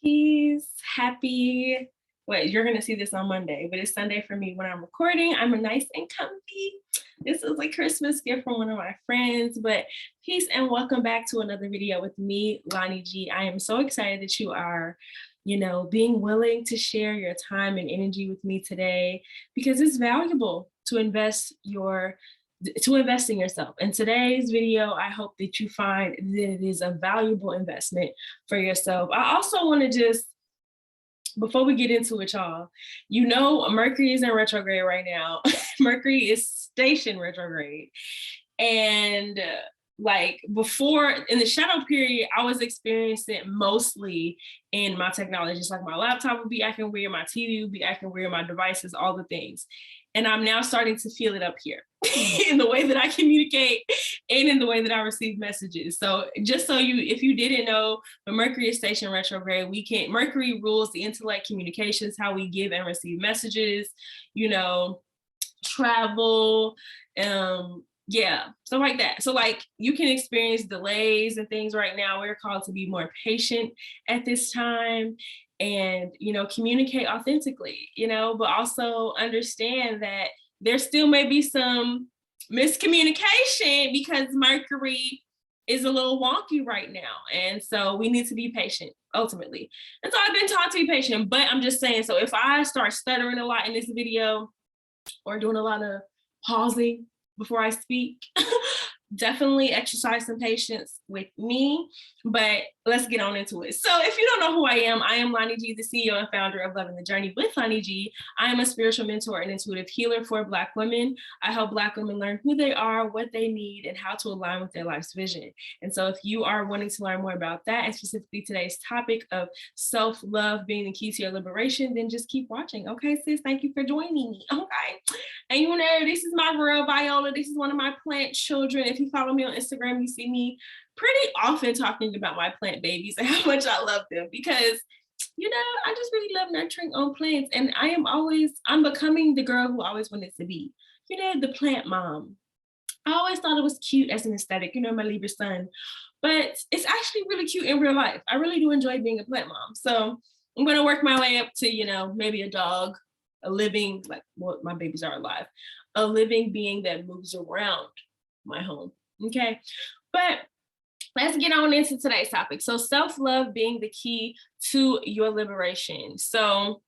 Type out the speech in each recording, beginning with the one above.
Peace, happy. Wait, you're gonna see this on Monday, but it's Sunday for me when I'm recording. I'm a nice and comfy. This is a Christmas gift from one of my friends, but peace and welcome back to another video with me, Lani G. I am so excited that you are, being willing to share your time and energy with me today because it's valuable to invest in yourself. In today's video, I hope that you find that it is a valuable investment for yourself. I also want to just, before we get into it, y'all, Mercury is in retrograde right now. Mercury is station retrograde. And like before in the shadow period, I was experiencing it mostly in my technology. Just like my laptop would be acting weird, my TV would be acting weird, my devices, all the things. And I'm now starting to feel it up here in the way that I communicate and in the way that I receive messages. So just if you didn't know, when Mercury is station retrograde, Mercury rules the intellect, communications, how we give and receive messages, travel, stuff like that. So like you can experience delays and things right now. We're called to be more patient at this time and, communicate authentically, but also understand that there still may be some miscommunication because Mercury is a little wonky right now. And so we need to be patient ultimately. And so I've been taught to be patient, but I'm just saying, so if I start stuttering a lot in this video or doing a lot of pausing before I speak, definitely exercise some patience with me, but let's get on into it. So if you don't know who I am Lani G, the CEO and founder of Loving the Journey with Lani G. I am a spiritual mentor and intuitive healer for Black women. I help Black women learn who they are, what they need, and how to align with their life's vision. And so if you are wanting to learn more about that, and specifically today's topic of self-love being the key to your liberation, then just keep watching. Okay, sis, thank you for joining me. Okay. And this is my girl, Viola. This is one of my plant children. If you follow me on Instagram, you see me pretty often talking about my plant babies and how much I love them because, I just really love nurturing on plants. And I'm becoming the girl who I always wanted to be, the plant mom. I always thought it was cute as an aesthetic, my Libra sun, but it's actually really cute in real life. I really do enjoy being a plant mom. So I'm going to work my way up to, maybe a dog, a living, like what my babies are alive, a living being that moves around my home. Okay. But let's get on into today's topic. So self-love being the key to your liberation. So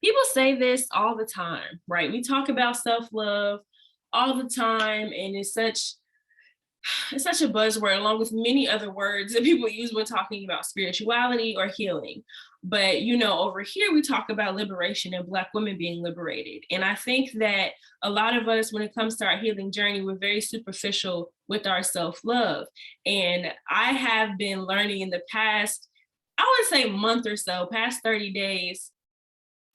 people say this all the time, right? We talk about self-love all the time, and it's such a buzzword along with many other words that people use when talking about spirituality or healing. But, over here, we talk about liberation and Black women being liberated. And I think that a lot of us, when it comes to our healing journey, we're very superficial with our self-love. And I have been learning in the past, I would say month or so, past 30 days,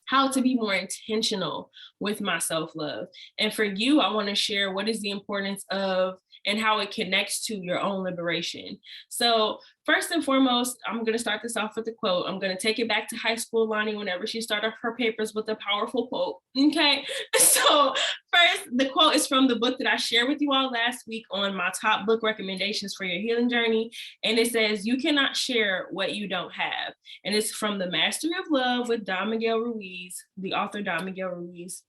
how to be more intentional with my self-love. And for you, I want to share what is the importance of and how it connects to your own liberation. So first and foremost, I'm going to start this off with a quote. I'm going to take it back to high school Lani whenever she started her papers with a powerful quote. Okay. So first, the quote is from the book that I shared with you all last week on my top book recommendations for your healing journey. And it says, "You cannot share what you don't have." And it's from The Mastery of Love with Don Miguel Ruiz, the author Don Miguel Ruiz,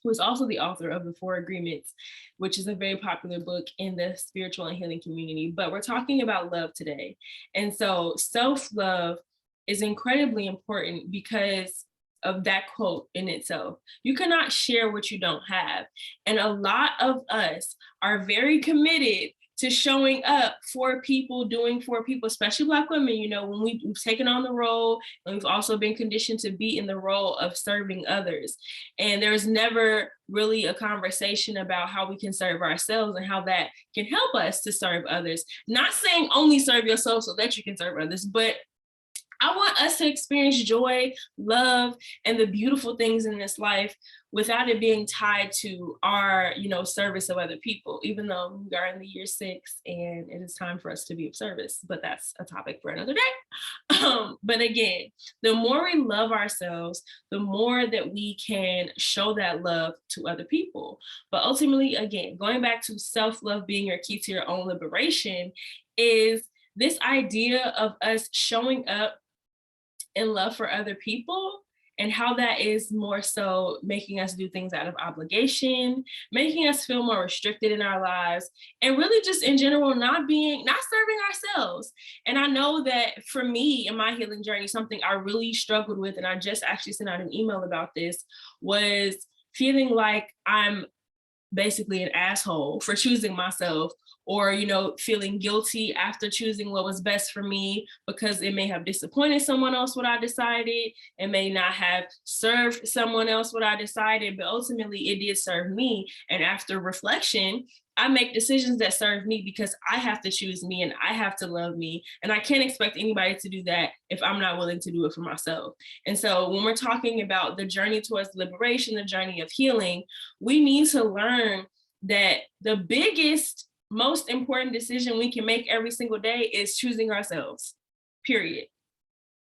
who is also the author of The Four Agreements, which is a very popular book in the spiritual and healing community. But we're talking about love today. And so self-love is incredibly important because of that quote in itself. You cannot share what you don't have. And a lot of us are very committed to showing up for people, doing for people, especially Black women, when we've taken on the role, and we've also been conditioned to be in the role of serving others. And there's never really a conversation about how we can serve ourselves and how that can help us to serve others. Not saying only serve yourself so that you can serve others, but I want us to experience joy, love, and the beautiful things in this life without it being tied to our, service of other people, even though we are in the year 6 and it is time for us to be of service, but that's a topic for another day. But again, the more we love ourselves, the more that we can show that love to other people. But ultimately, again, going back to self-love being your key to your own liberation is this idea of us showing up in love for other people, and how that is more so making us do things out of obligation, making us feel more restricted in our lives, and really just in general not serving ourselves. And I know that for me in my healing journey, something I really struggled with, and I just actually sent out an email about this, was feeling like I'm basically an asshole for choosing myself, or feeling guilty after choosing what was best for me because it may have disappointed someone else what I decided. It may not have served someone else what I decided, but ultimately it did serve me. And after reflection, I make decisions that serve me because I have to choose me and I have to love me. And I can't expect anybody to do that if I'm not willing to do it for myself. And so when we're talking about the journey towards liberation, the journey of healing, we need to learn that the biggest, most important decision we can make every single day is choosing ourselves, period.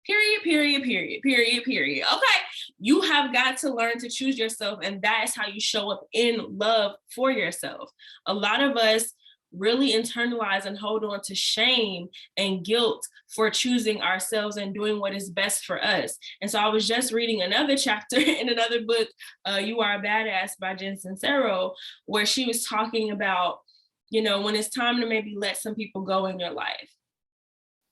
Period. Okay, you have got to learn to choose yourself, and that is how you show up in love for yourself. A lot of us really internalize and hold on to shame and guilt for choosing ourselves and doing what is best for us. And so I was just reading another chapter in another book, You Are a Badass by Jen Sincero, where she was talking about, when it's time to maybe let some people go in your life.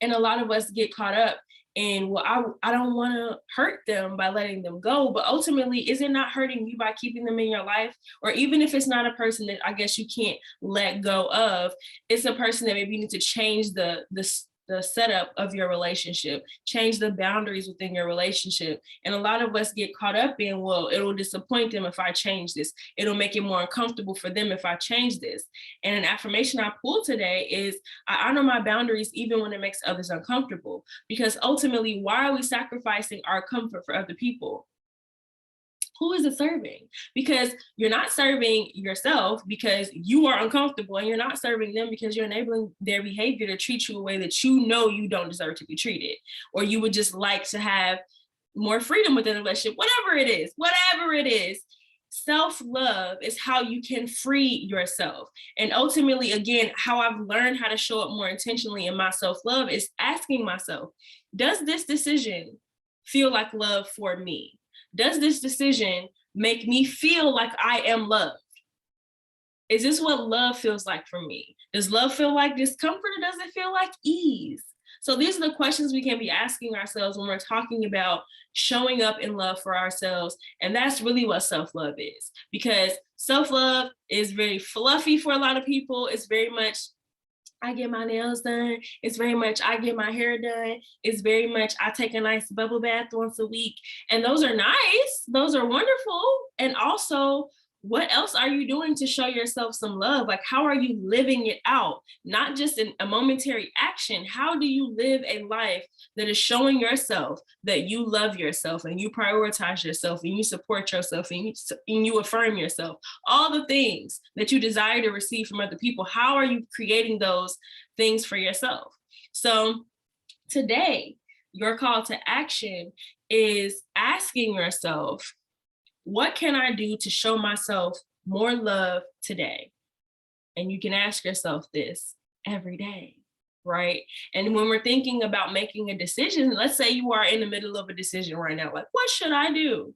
And a lot of us get caught up in, well, I don't want to hurt them by letting them go. But ultimately, is it not hurting you by keeping them in your life? Or even if it's not a person that I guess you can't let go of, it's a person that maybe you need to change the setup of your relationship, change the boundaries within your relationship. And a lot of us get caught up in, well, it'll disappoint them if I change this. It'll make it more uncomfortable for them if I change this. And an affirmation I pulled today is, I honor my boundaries even when it makes others uncomfortable. Because ultimately, why are we sacrificing our comfort for other people? Who is it serving? Because you're not serving yourself because you are uncomfortable, and you're not serving them because you're enabling their behavior to treat you a way that you don't deserve to be treated, or you would just like to have more freedom within the relationship, whatever it is. Self-love is how you can free yourself. And ultimately, again, how I've learned how to show up more intentionally in my self-love is asking myself, does this decision feel like love for me? Does this decision make me feel like I am loved? Is this what love feels like for me? Does love feel like discomfort, or does it feel like ease? So these are the questions we can be asking ourselves when we're talking about showing up in love for ourselves. And that's really what self-love is, because self-love is very fluffy for a lot of people. It's very much, I get my nails done. It's very much, I get my hair done. It's very much, I take a nice bubble bath once a week. And those are nice. Those are wonderful. And also, what else are you doing to show yourself some love? Like, how are you living it out? Not just in a momentary action. How do you live a life that is showing yourself that you love yourself and you prioritize yourself and you support yourself and you affirm yourself? All the things that you desire to receive from other people, how are you creating those things for yourself? So today, your call to action is asking yourself, what can I do to show myself more love today? And you can ask yourself this every day, right? And when we're thinking about making a decision, let's say you are in the middle of a decision right now, like, what should I do?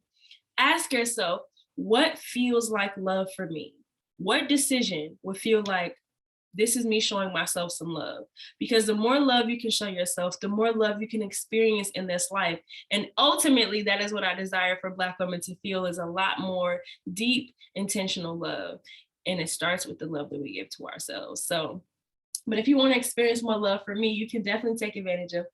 Ask yourself, what feels like love for me? What decision would feel like, this is me showing myself some love? Because the more love you can show yourself, the more love you can experience in this life. And ultimately, that is what I desire for Black women to feel, is a lot more deep, intentional love. And it starts with the love that we give to ourselves. So, but if you want to experience more love for me, you can definitely take advantage of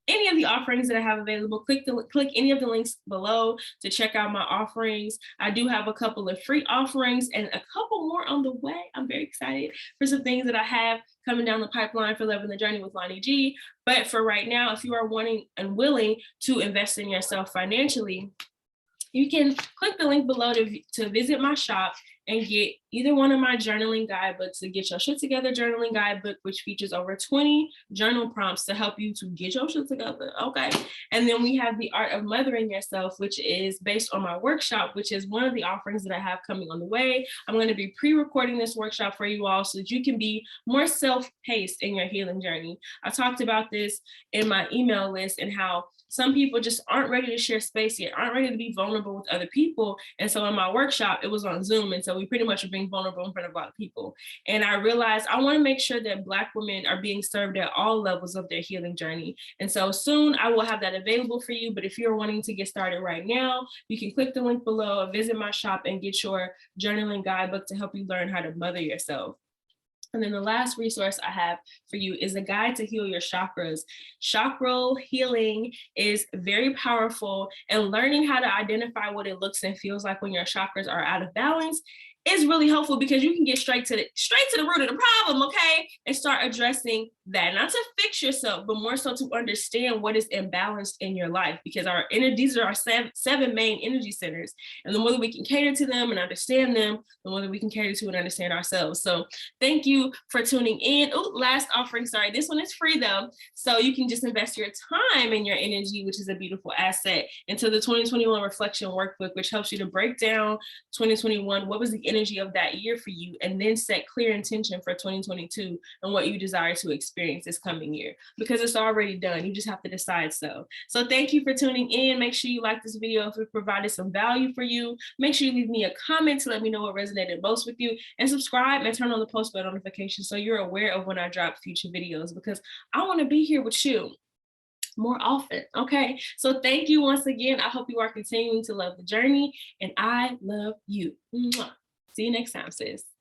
any of the offerings that I have available. Click any of the links below to check out my offerings. I do have a couple of free offerings and a couple more on the way. I'm very excited for some things that I have coming down the pipeline for Loving the Journey with Lani G. But for right now, if you are wanting and willing to invest in yourself financially, you can click the link below to visit my shop and get either one of my journaling guidebooks, to get your shit together journaling guidebook, which features over 20 journal prompts to help you to get your shit together. Okay. And then we have the Art of Mothering Yourself, which is based on my workshop, which is one of the offerings that I have coming on the way. I'm going to be pre-recording this workshop for you all so that you can be more self-paced in your healing journey. I talked about this in my email list and how some people just aren't ready to share space yet, aren't ready to be vulnerable with other people. And so in my workshop, it was on Zoom. And so we pretty much are being vulnerable in front of a lot of people. And I realized I want to make sure that Black women are being served at all levels of their healing journey. And so soon I will have that available for you. But if you're wanting to get started right now, you can click the link below, visit my shop, and get your journaling guidebook to help you learn how to mother yourself. And then the last resource I have for you is a guide to heal your chakras. Chakral healing is very powerful, and learning how to identify what it looks and feels like when your chakras are out of balance is really helpful, because you can get straight to the root of the problem, okay? And start addressing that, not to fix yourself, but more so to understand what is imbalanced in your life, because these are our seven main energy centers. And the more that we can cater to them and understand them, the more that we can cater to and understand ourselves. So thank you for tuning in. Oh, last offering, sorry. This one is free though. So you can just invest your time and your energy, which is a beautiful asset, into the 2021 reflection workbook, which helps you to break down 2021, what was the energy of that year for you, and then set clear intention for 2022 and what you desire to experience this coming year, because it's already done. You just have to decide so. So thank you for tuning in. Make sure you like this video if it provided some value for you. Make sure you leave me a comment to let me know what resonated most with you, and subscribe and turn on the post bell notification so you're aware of when I drop future videos, because I want to be here with you more often. Okay. So thank you once again. I hope you are continuing to love the journey, and I love you. Mwah. See you next time, sis.